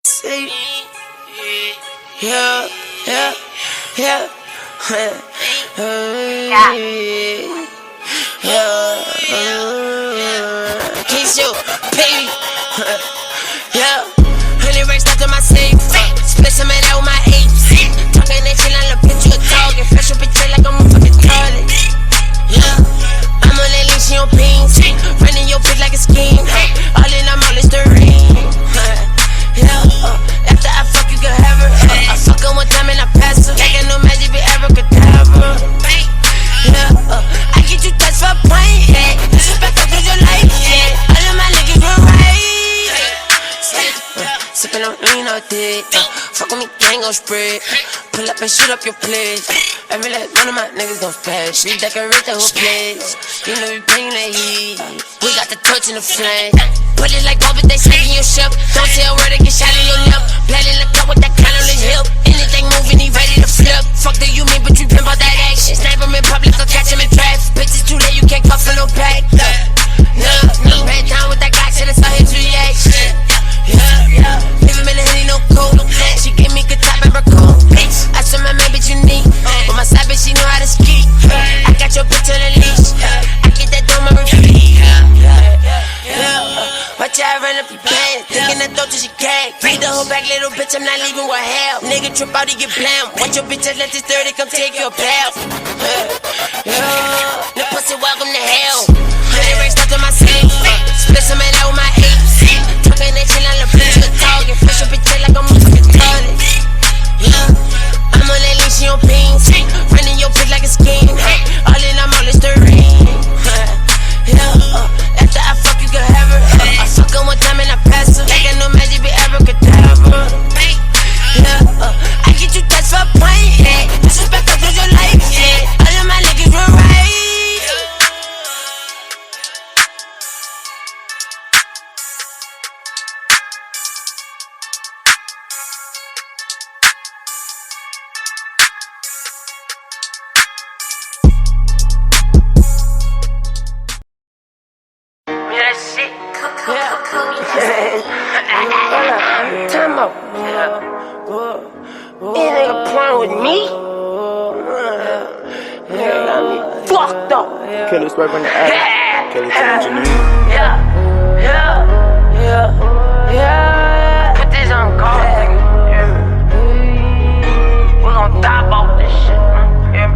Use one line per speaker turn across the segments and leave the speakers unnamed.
See, yeah, yeah, yeah, kiss you, baby, yeah. 100 racks left in my safe, split some of that with my apes. Talking that shit on the bitch, you a target. Fresh up a jet like I'm a fucking toilet. Yeah, I'm on that leash, she on beans. Running your bitch like a scheme. All in, I'm on Listerine. Yeah, after I fuck, you can have her. I fuck her one time and I pass her. Like I know magic, be abracadabra. Yeah, I get you touched for a point. Yeah, disrespect up to your life. Yeah, all of my niggas run right. Sippin' on lean all day. Fuck with me, gang gon' spread. Pull up and shoot up your place. Every last one of my niggas gon' splash. We decorate the whole place. You know we bring that heat. We got the torch in the flame. Put it like bubble, they sneaking your ship. Don't tell where to get shot in your lip. Play in the cup with that kind on his hip. Anything moving, he ready to flip. Fuck the you mean, but you pimp out that action. Snipe him in public or catch him in traffic. Bitches too late, you can't cuff for no pack. No, red down with that Glock, shit, it's all his reaction. Yeah, leave him in the hoodie, no coat. She gave me good top and coat. I said my man, bitch, you need. But my side bitch, she know how to ski. I got your bitch on the leash. I get that dome and repeat. Watch out, run up your band. Thinking that throat till she can't. Feed the whole back, little bitch, I'm not leaving with half. Nigga trip out, he get blam. Watch your bitch, let this 30 come take your path. The pussy, welcome to hell. 100 racks left in my safe. Split some of that with my apes. Talking that shit on the bitch, you a target. Fresh up a jet like I'm a fucking toilet. Yeah, I'm on that leash, she on beans. Running your bitch like a scheme. All in, I'm on Listerine. Yeah, after I fuck, you can have her. I fuck her one time and I pass her. Like I know magic, be abracadabra. Yeah, I get you touched for a point. Yeah, disrespect up to your life. Yeah, all of my niggas run right. Time out. This nigga playing with me? Nigga got me fucked up.
Killer swipe on the app. Killer engineer.
Yeah. Put this on guard, nigga. We gon' die about this shit, man.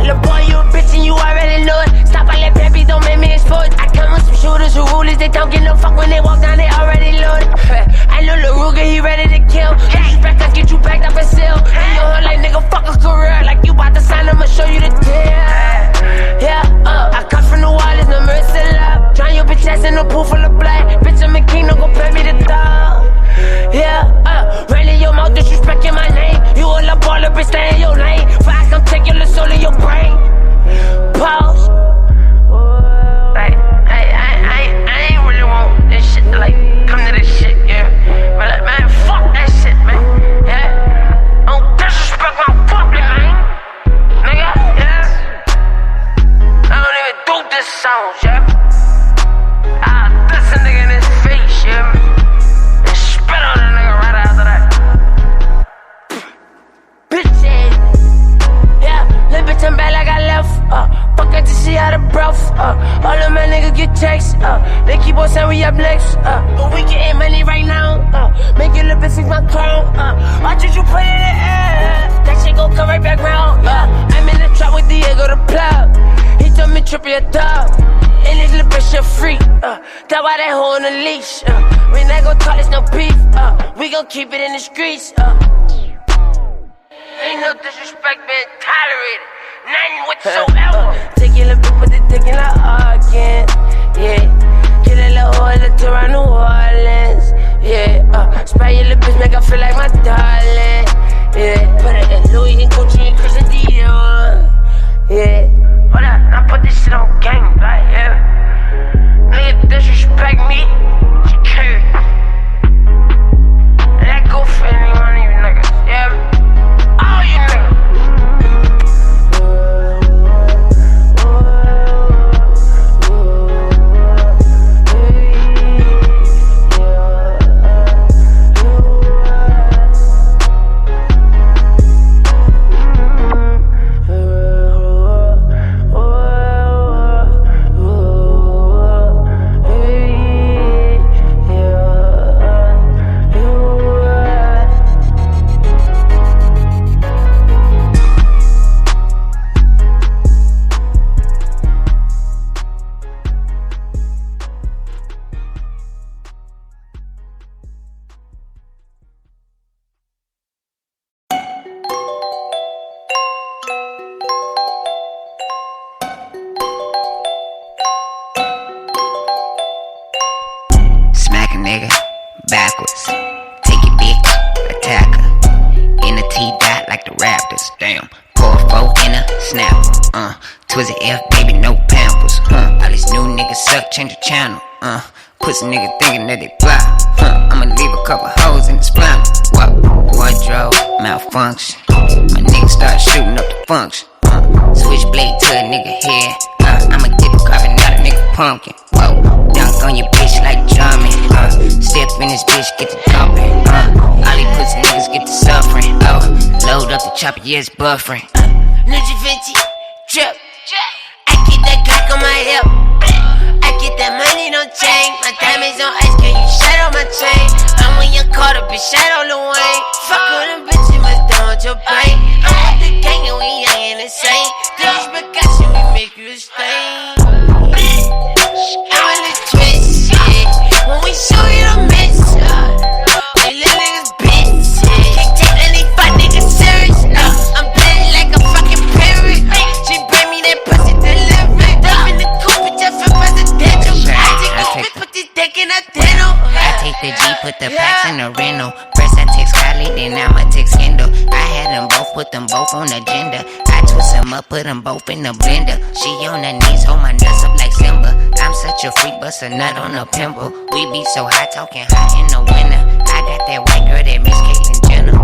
Lil' boy, you a bitch and you already know it. Stop all that baby, don't make me expose. I come with some shooters who rulers, they don't get no fuck when they walk down, they already loaded. I know Lil' Ruger, he ready to kill. Disrespect us, get you backed up and seal. In your hood like nigga, fuck a career. Like you bout to sign, I'ma show you the deal. I cut from the wireless, no mercy love. Drown your bitch ass in a pool full of blood. Bitch, I'm a king, don't go pay me the dog. Rain in your mouth, disrespecting my name. You all up all up and stay in your lane. Before I come take your little soul in your brain. Pause. Like, I ain't really want this shit to like come to this shit, yeah. But like, man, fuck that shit, man. Yeah. Don't disrespect my public, man. Nigga, yeah. I don't even do this song, yeah. I'll diss a nigga in his face, yeah. And spit on a nigga right after that. Bitches. Yeah, little bitch, I'm back like I left. Fuck her till she out of breath. All of my niggas get checks. They keep on saying we up next. But we getting money right now. Make your little bitch fix my crown. Watch what you put in the air. That shit gon' come right back round. I'm in the trap with Diego the plug. He told me trip your dog. And this little bitch a freak. That's why they hold on the leash. We not gon' talk, there's no beef. We gon' keep it in the streets. Ain't no disrespect being tolerated. None whatsoever. Take your little bit, put the dick in the organ. Yeah. Get a little oil to around New Orleans. Yeah. Spray your little bitch, make her feel like my darling. Yeah. Put it in Louis and Gucci and Christian Dior. Yeah. Hold up, now put this shit on gang, right? Yeah. Nigga disrespect me. Okay. That go for anyone, you niggas. Yeah. All you niggas.
a nigga backwards. Take your bitch, attack her. In a T-dot like the Raptors. Damn. Pour 4 in a snap. Twizzle F, baby, no pampers. All these new niggas suck, change the channel. Pussy nigga thinking that they fly. I'ma leave a couple hoes in the spline. Wardrobe malfunction. My nigga start shooting up the function. Switchblade to a nigga head. I'ma get the carving out a nigga pumpkin. Whoa, dunk on your bitch like drumming. Step in this bitch, get the dumping. All these pussy niggas get the suffering. Load up the chopper, yeah, it's buffering.
Ninja Vinci, drip. I keep that Glock on my hip. I get that money, don't change. My diamonds on ice, can you shadow my chain? I'm when you caught up, bitch, shadow the way. Fuck with them bitches, must down with your brain. I'm with the gang and we young and insane. This percussion, we make you a stain. I'm in the twist, shit. When we show you the miss, they little niggas bitch, can't take any fuck niggas serious. I'm playing like a fucking parrot. She bring me that pussy delivery. Dump in the coupe, bitch, I'm presidential. I take this bitch, put this dick in a dental.
I take the G, put the packs in the rental. First I text Kylie, then I'ma text Kendall. I had them both, put them both on the agenda. I twist them up, put them both in the blender. She on her knees, hold my nuts up like Simba. I'm such a freak, bust a nut on a pimple. We be so high, talking hot in the winter. I got that white girl that Miss Caitlyn Jenner.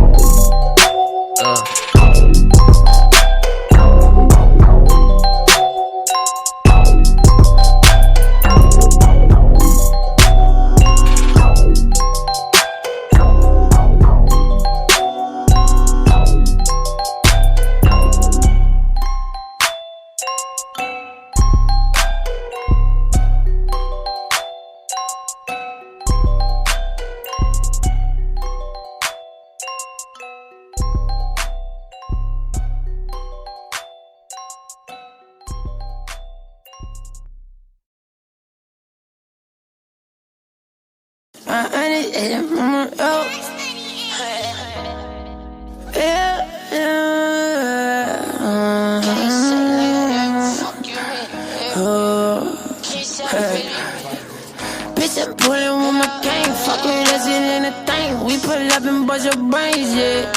Bitch, I'm pulling with my gang. Fuck with us, it ain't a thing. We pull up and bust your brains, yeah.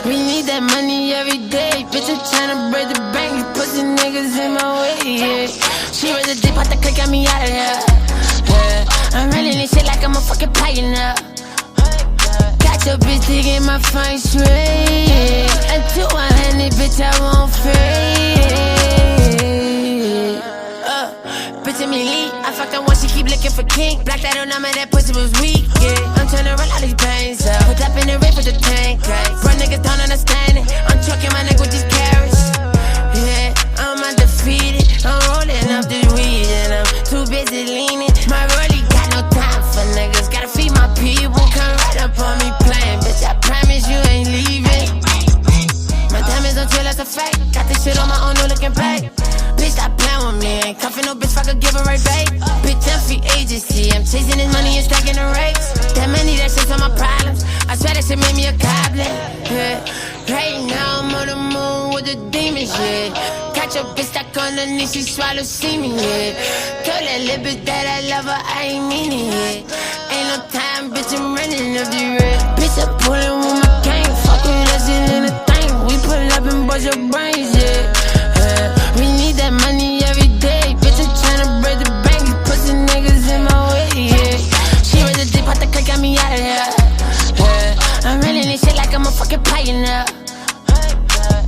We need that money every day. Bitch, I'm tryna break the bank. These pussy niggas in my way, yeah. She read the dip, out the click, got me out of here. I'm running this shit like I'm a fucking pioneer. Got your bitch digging my fine straight. Until 100, bitch, I won't fade. Bitch, I'm elite. I fucked her once, she keep looking for Kyyngg. Black that on number, that pussy was weak, yeah. I'm tryna run all these pains out. Put up in the ring for the tank, right? Bro, niggas don't understand it. I'm trucking my nigga with these carrots. Yeah, I'm undefeated. I'm rolling up this weed and I'm too busy leaning. My rollie got no time for niggas. Gotta feed my people. Come right up on me playing. Bitch, I promise you ain't leaving. My diamonds don't chill, that's a fact. Got this shit on my own, no looking back. Bitch, stop playing with me. Ain't cuffing no bitch, fuck her, give her right back. Bitch, I'm free agency. I'm chasing this money and stacking the rates. That money, that shit's on my problems. I swear that shit made me a goblin. Yeah. Right now, I'm on the moon with the demons, yeah. Catch a bitch stuck on the knee, she swallow semen, yeah. Tell that little bitch that I love her, I ain't mean it, yeah. Ain't no time, bitch, I'm running up the red. Bitch, I'm pulling with my gang. Fuck with us, it ain't a thing. We pull up and bust your brains, yeah. We need that money every day. Bitch, I'm tryna break the bank. These pussy niggas in my way, yeah. She read the dip, out the click, got me out of here. I'm running this shit like I'm a fucking pioneer.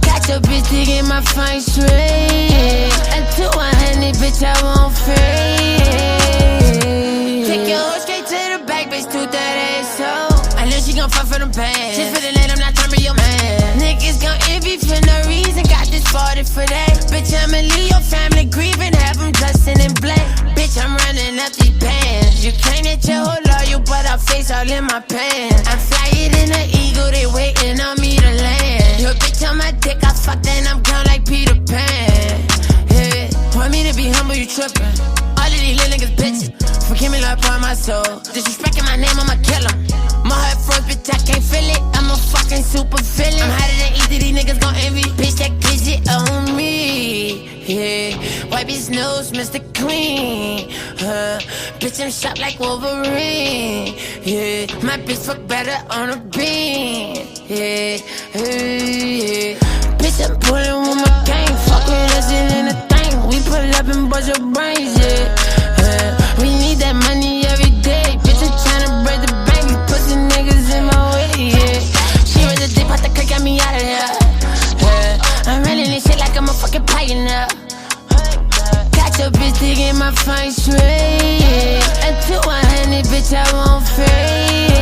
Got your bitch digging my fine straight. Until 100, bitch, I won't fade. Take your hoe straight to the back, bitch, 230 so I know she gon' fuck for them pants. Just for the night, I'm not tryna be your man. Niggas gon' envy for no reason. Got this 40 for that. Bitch, I'ma leave your family grieving. Have them dressing in black. Bitch, I'm running up these bands. You claim that you're loyal, but I face all in my pants. I'm flyer than an eagle, they waiting on me to land. Your bitch on my dick, I fucked and I'm gone like Peter Pan. Yeah, Want me to be humble, you trippin'. All of these little niggas bitches. Forgive me, Lord, upon my soul. Disrespecting my name, I'ma kill 'em. My heart froze, bitch, I can't feel it. I'm a fucking super villain. I'm hotter than easy, these niggas gon' envy. Bitch, that bitch it on me. Yeah, wipe his nose, Mr. Clean. Bitch, I'm shot like Wolverine. Yeah, my bitch fuck better on a beam. Yeah, yeah. Bitch, I'm pulling with my gang. Fuck with us in a thing. We pull up and bust your brains, yeah. We need that money every day. Bitch, I'm tryna break the bank. These pussy niggas in my way, yeah. She was a dip, out the crack, got me out of here. I'm running this shit like I'm a fucking pioneer. Got your bitch digging my fine straight. Until 100, bitch, I won't fade.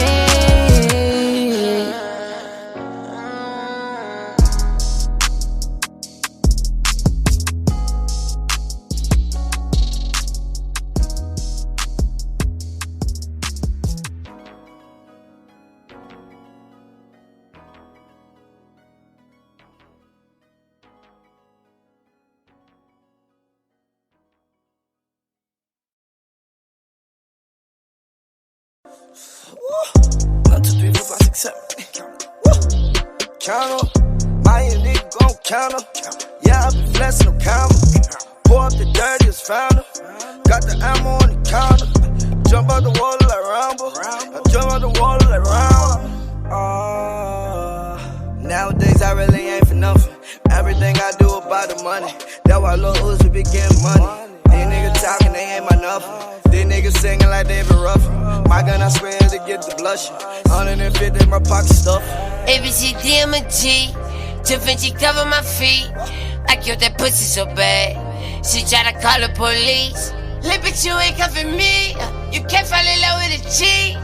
One, two, three, 4, 5, 6, 7. Count up, my nigga gon' count up. Yeah, I been flexing no counter. Pour up the dirtiest founder. Got the ammo on the counter. Jump out the water like Rambo. I jump out the water like Rambo. Nowadays I really ain't for nothing. Everything I do about the money. That's why Lil Uzi be getting money. These niggas talking, they ain't my nothing. These niggas singing like David Ruffin. My gun, I swear, to get the blushing. 150 in my pocket stuff.
ABCD, I'm a G. Da Vinci cover my feet. I killed that pussy so bad. She try to call the police. Little bitch, you ain't cuffing me. You can't fall in love with a G.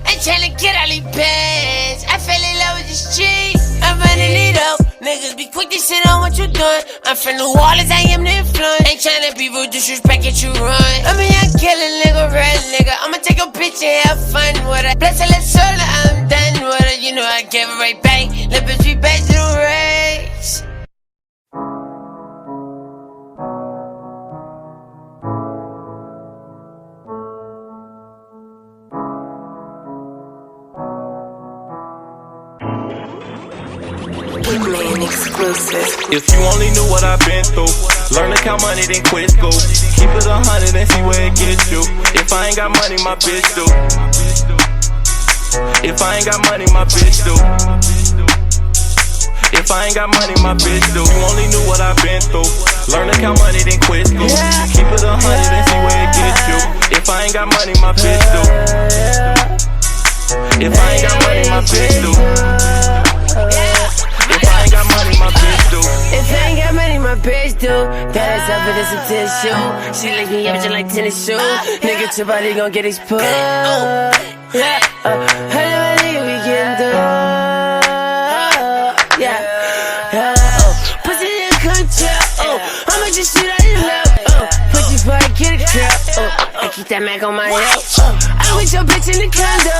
Ain't tryna get all these bands. I fell in love with this cheese. I'm running it up. Niggas be quick to shit on what you doing. I'm from New Orleans, I am the influence. Ain't tryna be rude, disrespect it, you run. I'm a young killer nigga, real nigga. I'ma take a bitch and have fun with her. Bless her, let's soul her, I'm done with her. You know I give her right back. Let bitch be back to the race.
Kyyngg exclusive.
If you only knew what I've been through, learn to count money, then quit school. Keep it 100 and see where it gets you. If I ain't got money, my bitch do. If I ain't got money, my bitch do. If I ain't got money, my bitch do. You only knew what I've been through. Learn to count money, then quit school. Keep it 100 and see where it gets you. If I ain't got money, my bitch do. If I ain't got money, my bitch do. If I ain't got money, my bitch do.
If I ain't got money, my bitch do. That is up for some tissue. She lick me up just like tennis shoes. Nigga, your body gon' get exposed. Yeah, hey, my nigga, we getting through. Yeah, pussy in control. I'ma just shoot out your love. Pussy before I get a crap. I keep that Mac on my hip. I'm with your bitch in the condo.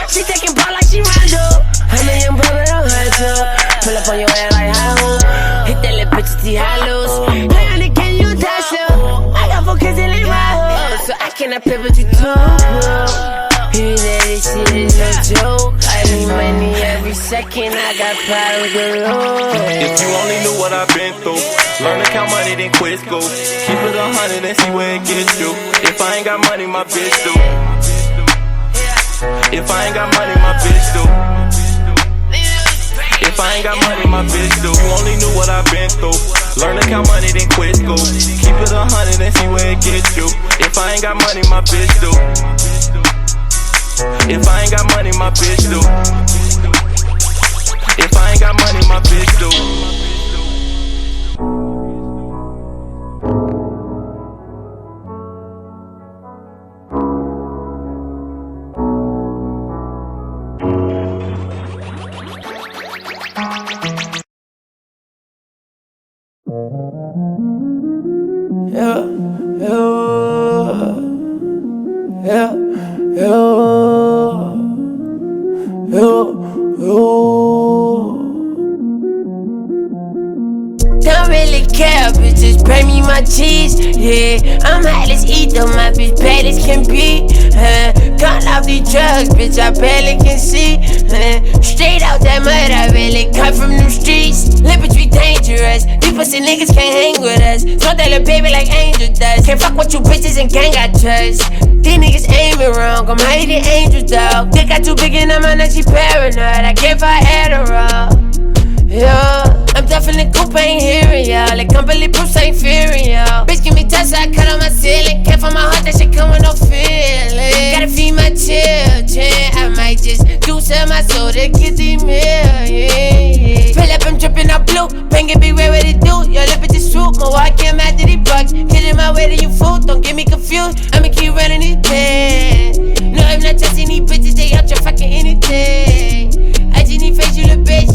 She taking ball like she Rondo. I'm a young brother, don't hurt you. Pull up on your head like hollow. Hit that little bitch to see hollows. Lay on the can you touch her? I got 4 kids in the right. So I cannot pivot you too. You know this shit is no joke. I need money every second. I got power galore.
If you only knew what I've been through, learn to count money, then quit school. Keep it 100 and see where it gets you. If I ain't got money, my bitch do. If I ain't got money, my bitch do. If I ain't got money, my bitch do. You only knew what I've been through. Learn to count money, then quit school. Keep it 100 and see where it gets you. If I ain't got money, my bitch do. If I ain't got money, my bitch do. If I ain't got money, my bitch do.
Don't really care, bitches pay me my cheese. Yeah, I'm hot, let's eat them, my bitch bad as can be. Gone off these drugs, bitch, I barely can see. Straight out that mud, I really cut from them streets. Lil' bitch, we dangerous. These pussy niggas can't hang with us. Smoke that little baby like Angel does. Can't fuck with you bitches and gang I trust. These niggas aiming wrong, I'm higher than angels, dog. Dick got too big and I'm on that, she paranoid. I can't fight Adderall. Yeah, I'm definitely coupe, ain't hearing y'all. Like can't believe Bruce ain't fearing y'all. Bitch, give me touch, so I cut on my ceiling. Can't find my heart, that shit come with no feeling. Gotta feed my children, I might just do sell my soul to get these millions. Fill up, I'm dripping out blue. Bang it, be ready what it do. Yo, lip it just swoop. My walk came after these bucks. Get in my way to you food, don't get me confused. I'ma keep running these bands. No, I'm not testing these bitches, they out your fucking anything. I just need face, you little bitch.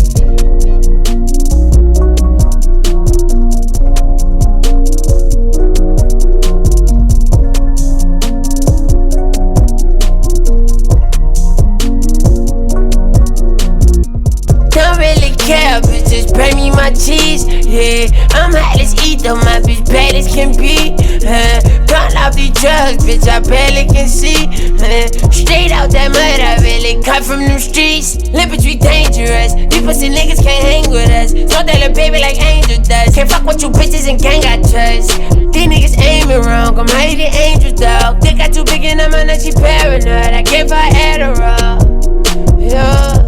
Yeah, bitches pay me my cheese. Yeah, I'm hot, let's eat them, my bitch bad as can be. Gone off these drugs, bitch, I barely can see. Straight out that mud, I really cut from them streets. Lil' bitch, we dangerous. These pussy niggas can't hang with us. Smoke that little baby like Angel does. Can't fuck with you bitches and gang I trust. These niggas aiming wrong, I'm higher than angels, dog. Dick got too big and I'm on that, she paranoid. I can't fight Adderall. Yeah.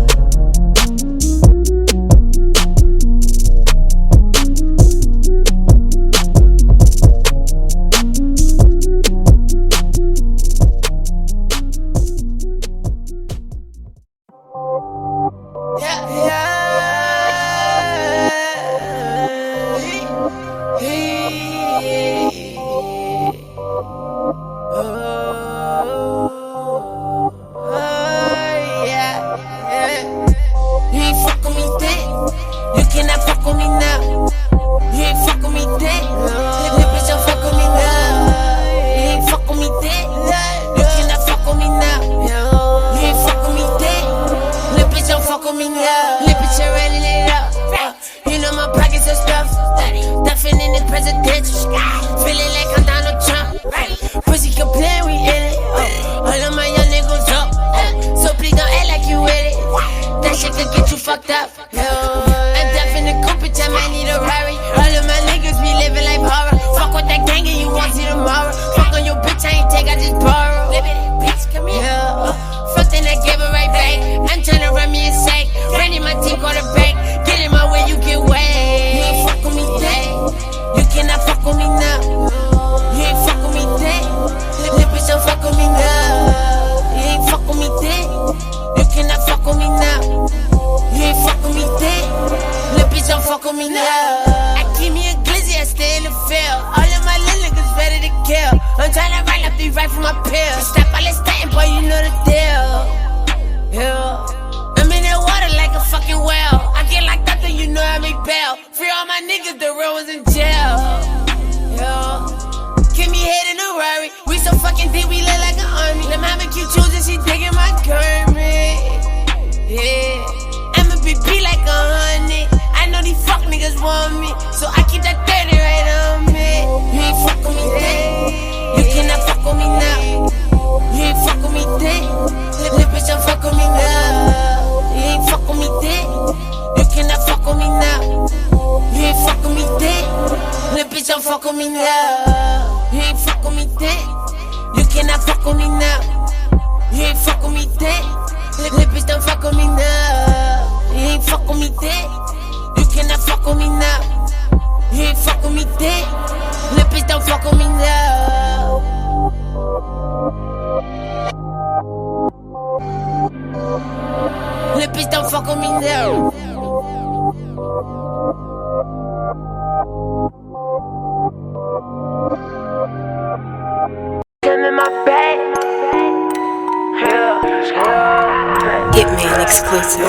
Exclusive.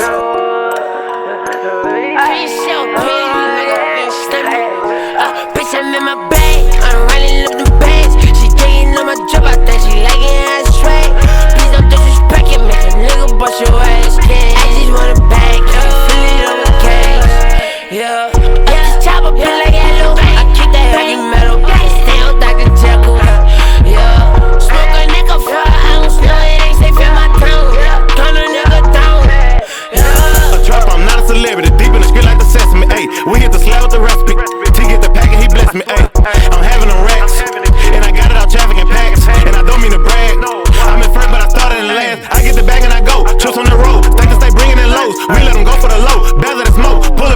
Bitch, I'm in my bag, I'm running up the bags. She taking on my drip, I think she liking how I swag. Please don't disrespect it, make a nigga bust your ass. I just wanna bang, feel it on the cage. Yeah, I just chop up in like hello.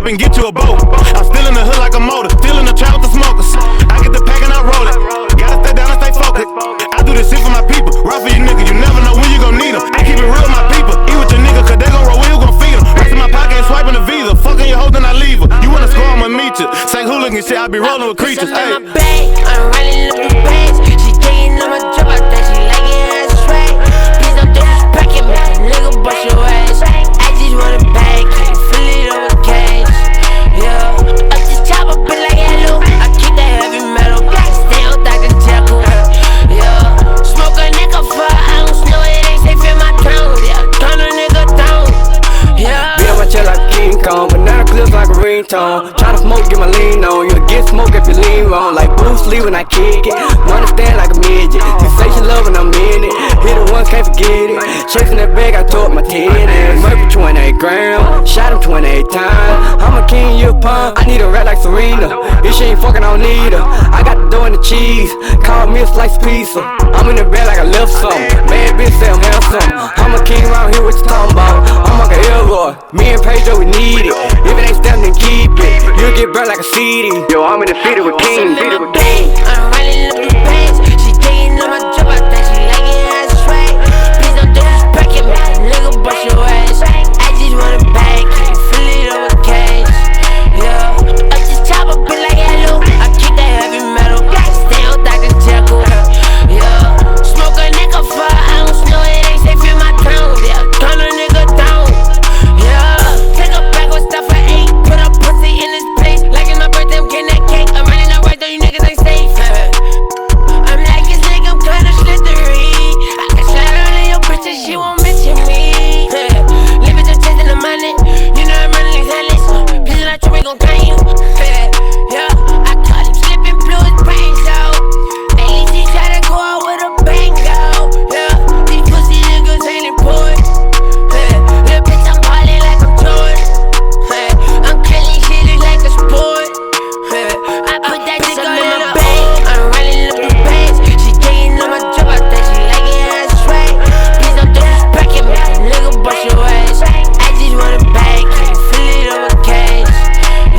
up and get you a boat. I'm still in the hood like a motor, still in the trap with the smokers. I get the pack and I roll it. Gotta stay down and stay focused. I do this shit for my people, right for you niggas. You never know when you gon' need them. I keep it real with my people. Eat with your nigga, cause they gon' roll, we gon' feed them. Rest in my pocket and swiping the visa. Fucking your hoe, then I leave her. You wanna score, I'ma meet you. Say hooligan shit, I be rolling with creatures.
Hey. I'm running up the bands. She taking on my drip, I think she like it as straight. Please don't disrespect it, make a nigga bust your ass. I just want a bag, can you feel it on the cage? Yeah, up this top, I been like hello. I keep that heavy metal, stay on Dr. Jekyll. Yeah, smoke a nigga for ounce, no it ain't safe in my town. Yeah, turn a nigga down. Yeah,
be on my chest like Kyyngg, banana clips like a ringtone. Tryna smoke, get my lean on. You'll get smoke if you lean wrong. Like Bruce Lee when I kick it. Money stand like a midget. She say she love when I'm in it. Hit it once, can't forget it. Chasing that bag, I tore up my titties. Murphy 28 grams, shot him 28 times. I'm a king, you a pun. I need a rat like Serena. If she ain't fucking, I don't need her. I got the dough and the cheese. Call me a slice pizza. I'm in the bed like I left something. Bad bitch say I'm handsome. I'm a king around here, what you talking about? I'm like a Elroy. Me and Pedro, we need it. If it ain't stamped, then keep it. You'll get burnt like a CD. Yo, I'm in the city with Kyyngg.
I'm running up the bands. She taking on my drip, I think she like it as straight. Please don't disrespect it, make a nigga bust your ass. I just want a bag, can you feel it on the cage? Yeah, up this top, I been like hello. I keep that heavy metal, stay on Dr. Jekyll. Yeah, smoke a nigga for ounce, no it ain't safe in my town. Yeah, turn a nigga down. Yeah, take a bag with stuff for 8, put a pussy in his place. Like it's my birthday, I'm getting that cake. I'm running out right though, you niggas ain't safe. I'm like this nigga, I'm kinda slithery. I can slide on your bitch and she won't mention me. Live it just chasing the money, you know I'm running these hellies. Please not you, we gon' claim you. Yeah, I caught him slipping, blew his brains out. At least he try to go out with a bang out. Yeah, these pussy niggas ain't important. Little bitch, I'm ballin' like I'm Jordan. I'm killing shit, it's like a sport. I put that nigga in a bank. I'm running up the bands. She taking on my drip, I think she like it as straight. Please don't disrespect it, make a nigga bust your ass. I just want a bag, can you feel it on the cage?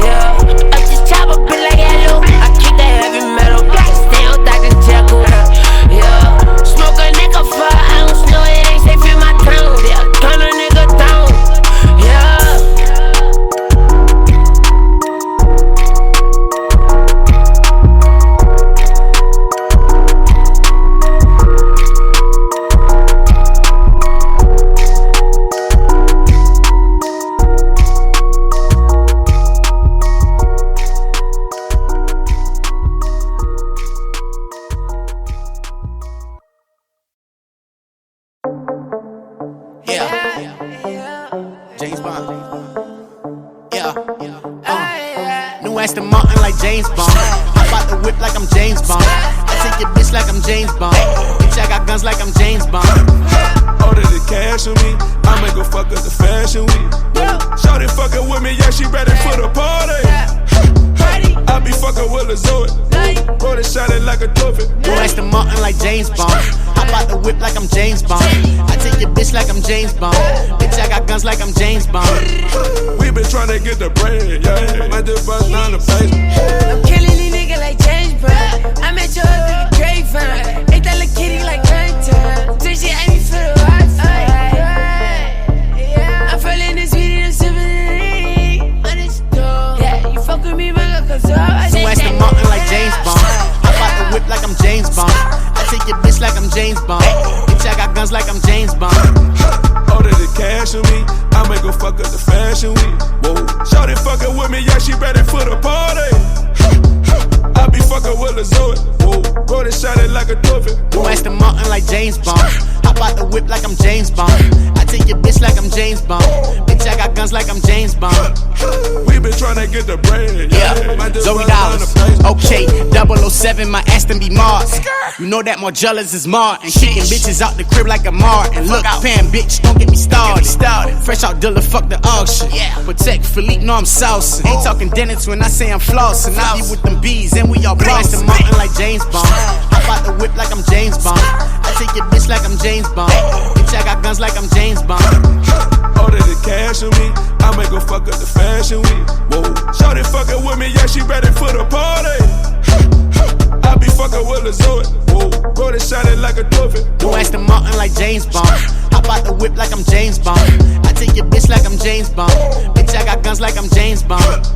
Yeah, up this top, I been like hello. I keep that heavy metal, stay on Dr. Jekyll. Yeah, smoke a nigga for ounce, no it ain't safe in my town. Yeah, turn a nigga down. Yeah.
James Bond. New Aston Martin like James Bond. Hop out the whip like I'm James Bond. I take your bitch like I'm James Bond. Bitch, I got guns like I'm James Bond.
Order the cash on me, I make her fuck up the fashion week. Shawty fucking with me, yeah, she ready for the party. I be fucking with a Zoe, roll it, shot it like a trophy.
New Aston Martin like James Bond. Hop out the whip like I'm James Bond. I take your bitch like I'm James Bond. Bitch, I got guns like I'm James Bond.
We been tryna get the bread, yeah. Might just bust down the place.
I'm killing these niggas like James Bond. I met your nigga grapevine. Ain't that little kitty like nighttime. Say she ain't me for the Wi-Fi. I'm feeling this sweetie, I'm sipping it. On this door. Yeah, you fuck with me, but cause I
New Aston Martin like James Bond. Hop out the whip like I'm James Bond. I take your bitch like I'm James Bond. Bitch, I got guns like I'm James Bond.
Order the cash on me, I make her fuck up the fashion week. Whoa, shawty fucking with me, yeah, she ready for the party. I be fucking with a Zoe, whoa, roll it, shot it like a trophy.
New Aston Martin like James Bond. Hop out the whip like I'm James Bond. I take your bitch like I'm James Bond. Bitch, I got guns like I'm James Bond.
We been tryna get the bread,
yeah. Zoe Dollars, okay, 007, my Aston be Martin. You know that Margellas is Martin. Kicking bitches out the crib like a Martin. Look, pan bitch, don't get me started. Fresh out Dilla, fuck the auction. Protect Philippe, know I'm saucing. Ain't talking dentists when I say I'm flossing. I be with them bees and we all blasting. Martin like James Bond. Hop out the whip like I'm James Bond. I take your bitch like I'm James Bond. Bitch, I got guns like I'm James Bond.
Order the cash on me, I make her fuck up the fashion week. Whoa, shawty fucking with me, yeah, she ready for the party. I be fucking with a Zoe. Whoa, bro, they shining like a trophy.
Do Aston Martin like James Bond. Hop out the whip like I'm James Bond. I take your bitch like I'm James Bond. Bitch, I got guns like I'm James Bond.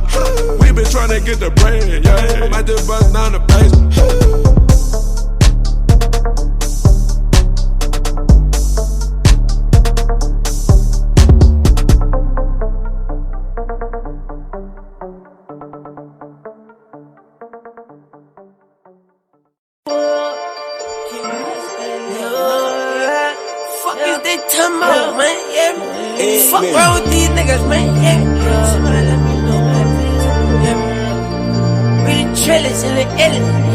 We been trying to get the bread, yeah. Might just bust down the basement.
Fuck wrong with these niggas, man? Somebody let me know, man, please. We the trillers in the illest,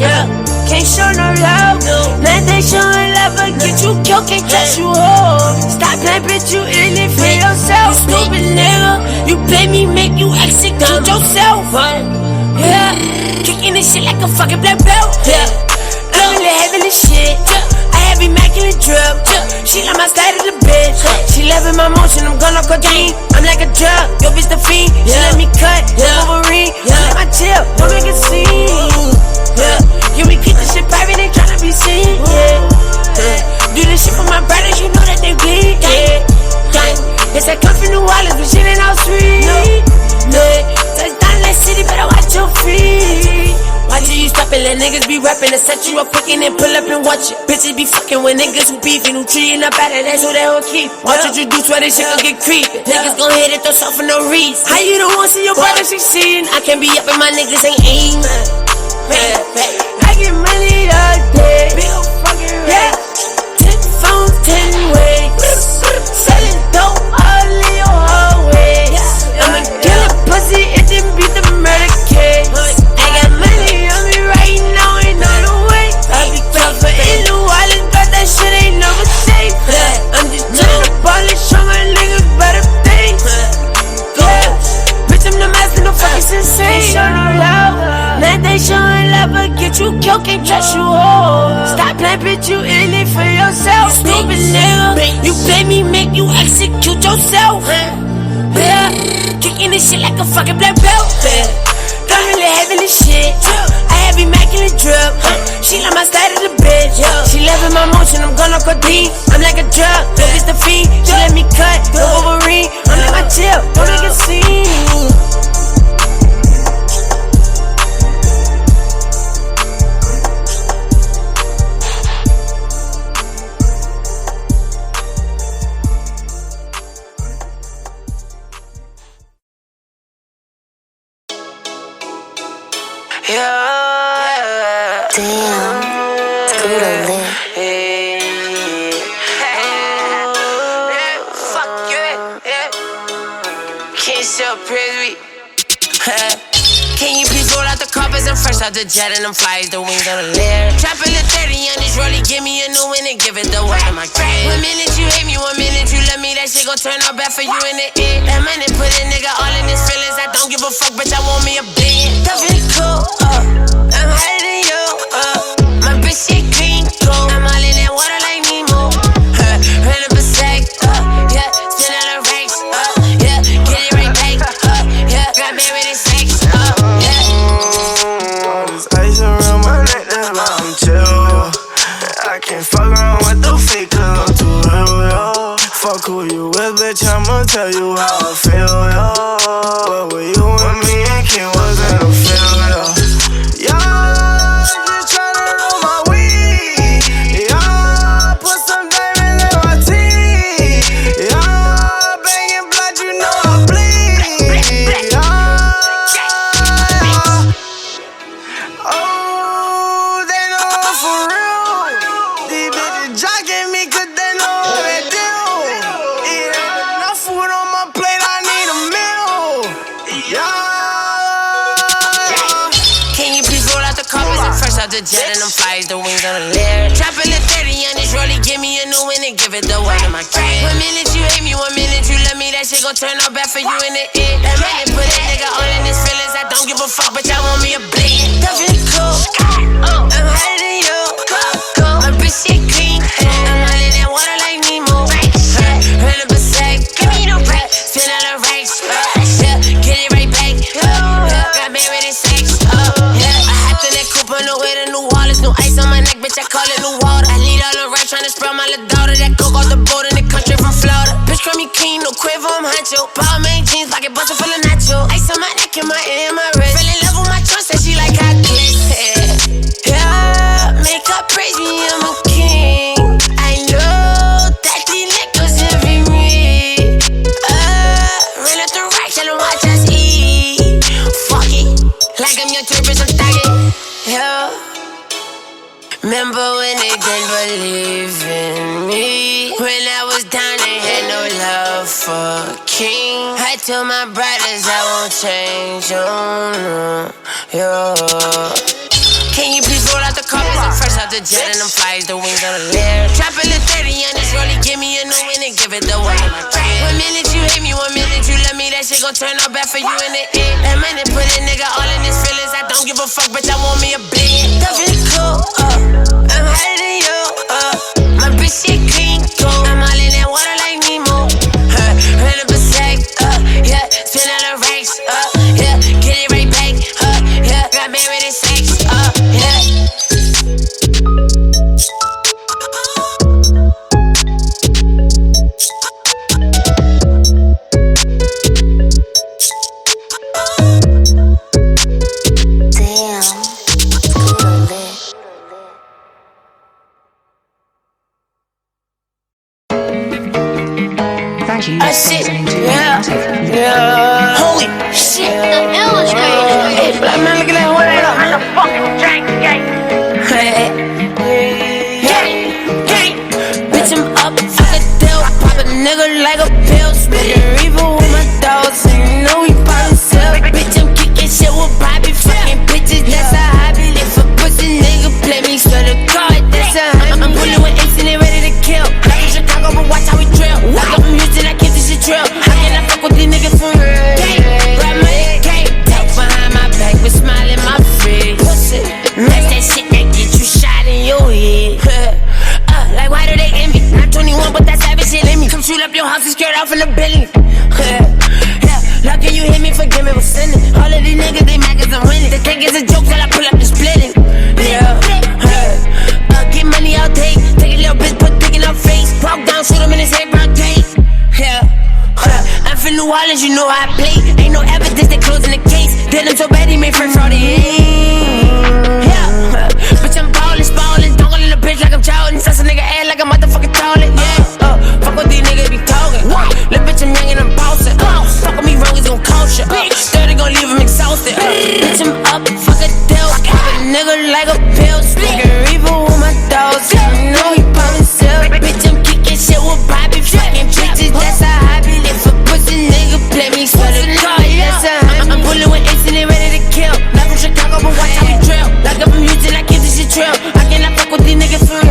Can't show no love, man, they showing love, but get you killed, can't trust you, Stop playing, bitch, you in it for yourself, stupid nigga. You play me, make you execute yourself, Kicking this shit like a fucking black belt, I'm really having this shit, I have immaculate drip, she like my style of the bitch. She loving my motion, I'm gonna cocaine. I'm like a drug, yo bitch the fiend. She let me cut, Wolverine. Let my chill, don't make it scene. Yeah, we keep this shit private, ain't tryna be seen. Do this shit for my brothers, you know that they bleed. Yes, I come from New Orleans, but shit ain't all sweet. Touchdown in that city, better watch your feet. Watch it, you stop and let niggas be rapping and set you up quick and then pull up and watch it. Bitches be fucking with niggas who beefing, who treating up at it, that's who they gon' keep. Watch what you do, swear this shit gon' get creepy. Niggas gon' hit it, throw stuff for no reason. How you don't wanna see your brother succeeding? I can't be up and my niggas ain't aiming. I get money all day, big ol' fucking rap. 10 phones, 10 ways. Selling dope all in your hallway. I'ma kill a pussy and then beat the murder case. I got money on me right now, ain't on the way. I be tougher in New Orleans, but that shit ain't never safe. I'm just trying to ball and show my niggas better things. Bitch, I'm the master, no fucking sensation. Show no love, man, they showing love, but get you killed, can't trust you, Stop playing, bitch, you in it for yourself, stupid nigga. You play me, make you execute yourself. Kicking this shit like a fucking black belt. I'm really having this shit. I have immaculate drip. She like my style of the bitch. She loving my motion, I'm gonna codeine. I'm like a drug, yo bitch the fiend. She let me cut, yo Wolverine. I'm like my chill, don't make a scene.
Damn, Scooter lit.
Fuck yeah. Can't sell pretty. Can you please roll out the carpets? I'm fresh out the jet and I'm fly as the wings on the lair. Trapping the 30 on this rollie, give me a new one and give it the word of my grave. 1 minute you hate me, 1 minute you love me, that shit gon' turn out bad for you in the end. That money put a nigga all in his feelings. I don't give a fuck, bitch, I want me a billion. Duffy cool, I'm higher than you, my bitch shit green, cool. I'm all in that water like Nemo, run up a sack, yeah, spin out the racks, yeah, get it right back, yeah, got married in sex, yeah.
All this ice around my neck, that's why I'm chill. I can't fuck around with the fake, cause I'm too real, yo. Fuck who you with, bitch, I'ma tell you how I feel, yo. But with you and me and Kyyngg was in the field, yo. Yo, just tryna roll my weed. Yo, put some diamonds in my teeth. Yo, banging blood, you know I bleed. Yo, oh, they know I'm for real. These bitches jocking me 'cause they know what they do. Eat enough food on my plate, I need a meal. Yeah.
Can you please roll out the carpets? I'm fresh out the jet and I'm fly as the wings on the lair. Trapping the 30 on this rollie, give me a new one and give it the word of my grave. 1 minute you hate me, 1 minute you love me, that shit gon' turn out bad for you in the end. That money put a nigga all in his feelings. I don't give a fuck, but I want me a billion. Duffy cool, I'm higher than you, my bitch shit green, I'm all in that water like Nemo, I was down, they had no love for Kyyngg. I told my brothers I won't change, oh no, yeah. Can you please roll out the carpets? I'm fresh out the jet and I'm fly as the wings on the air. Drop a little 30 on this rollie, give me a new win and give it the way. 1 minute you hate me, 1 minute you love me, that shit gon' turn out bad for you in the end. That money put a nigga all in his feelings, I don't give a fuck, bitch, I want me a billion. Duffin' cool, I'm hotter than you, my bitch shit clean, cool. I'm all in that water like Nemo, ran up a sack, yeah, spin all the racks, yeah, get it right back, yeah, got married in sex, yeah.
I
shit, yeah. Holy shit, the illustrator. Hey, black man, look at that way up. I'm the fucking drink gang. Bitch, I'm up, fuck a deal. Pop a nigga like a pill. Spit a reaper with my dogs, and you know we poppin' silk. Bitch, I'm kicking shit with Bobby. Fucking bitches, that's a hobby. If a pussy nigga play me, swear to God, that's a hobby. I'm pulling with apes and they ready to kill. Like in Chicago, but watch how we drill. Like up from Houston, I keep this shit drill. How can I fuck with these niggas from real? Grab my cake, talk behind my back, but smile in my face. Pussy, that's that shit that get you shot in your head. Like why do they envy? Not 21, but that savage shit in me. Come shoot up your house and scared off in the building. Yeah, how can you hit me? Forgive me for sinning. All of these niggas, they mad cause I'm winning. They think it's a joke till I pull up the splitting. Yeah, get money all day. Take a little bitch, put dick in her face. Walk down, shoot him in his head, brown day. Yeah, I'm from New Orleans, you know how I play. Ain't no evidence, they closing the case. Did him so bad, he made friend fraud. Yeah, bitch, I'm ballin', dungle in a bitch like I'm Jordan. Suss a nigga ass like a motherfucking toilet. Yeah, fuck what these niggas be talking. Little bitch, I'm young and I'm bossin'. Fuck with me wrong, it's gon' cost ya. Still they gon' leave him exhausted. Bitch, I'm up, fuck a deal. Pop a nigga like a pill. Speak a reaper with my dogs, you know he poppin' silk. Bitch, I'm kicking shit with Bobby. Fucking bitches, that's a hobby. If a pussy nigga play me, swear to God, that's a hobby. I'm pulling with apes and they ready to kill. Not from Chicago, but watch how we drill. Like up from Houston, I keep this shit drill. I cannot fuck with these niggas for real.